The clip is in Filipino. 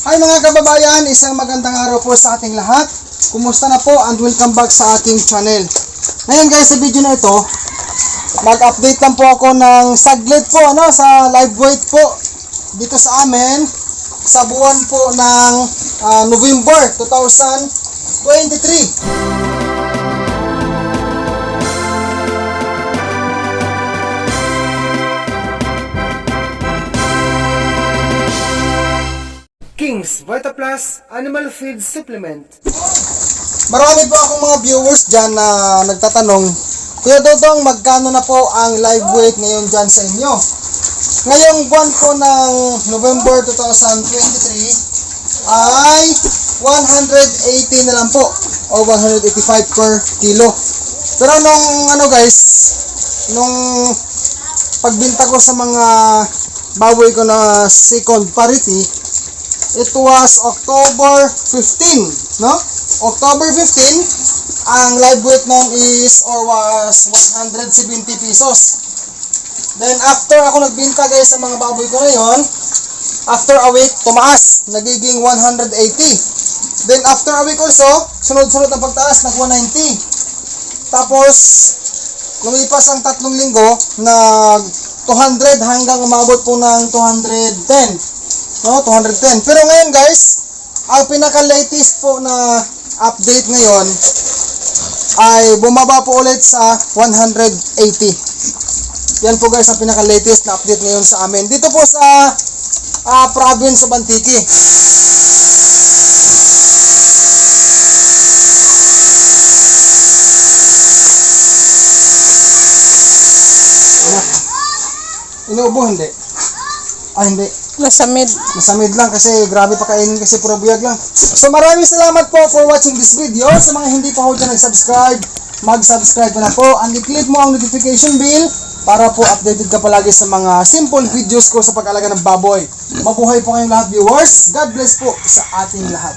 Hi mga kababayan, isang magandang araw po sa ating lahat. Kumusta na po and welcome back sa ating channel. Ngayon guys, sa video na ito, mag-update lang po ako ng saglit po sa live weight po dito sa amin sa buwan po ng November 2023. King's VitaPlus Animal Feed Supplement. Marami po akong mga viewers dyan na nagtatanong, Kuya Dodong, magkano na po ang live weight ngayon dyan sa inyo? Ngayong buwan po ng November 2023 ay 180 na lang po o 185 per kilo. Pero nung nung pagbinta ko sa mga baboy ko na second parity, it was October 15, no? October 15, ang live weight nun was 170 pesos. Then after ako nagbinta guys sa mga baboy ko na yon, after a week, tumaas, nagiging 180. Then after a week also, sunod-sunod na pagtaas, nag 190. Tapos, lumipas ang 3 linggo, nag 200 hanggang umabot po ng 210. No, 210. Pero ngayon guys, ang pinaka-latest po na update ngayon ay bumaba po ulit sa 180. Yan po guys ang pinaka-latest na update ngayon sa amin. Dito po sa province of Antique. Inuubo hindi? Hindi. Nasamid lang kasi grabe pa kainin kasi puro buyag lang. So maraming salamat po for watching this video. Sa mga hindi pa ho dyan nag-subscribe, mag-subscribe na po and i-click mo ang notification bell para po updated ka palagi sa mga simple videos ko sa pag-alaga ng baboy. Mabuhay po kayong lahat viewers. God bless po sa ating lahat.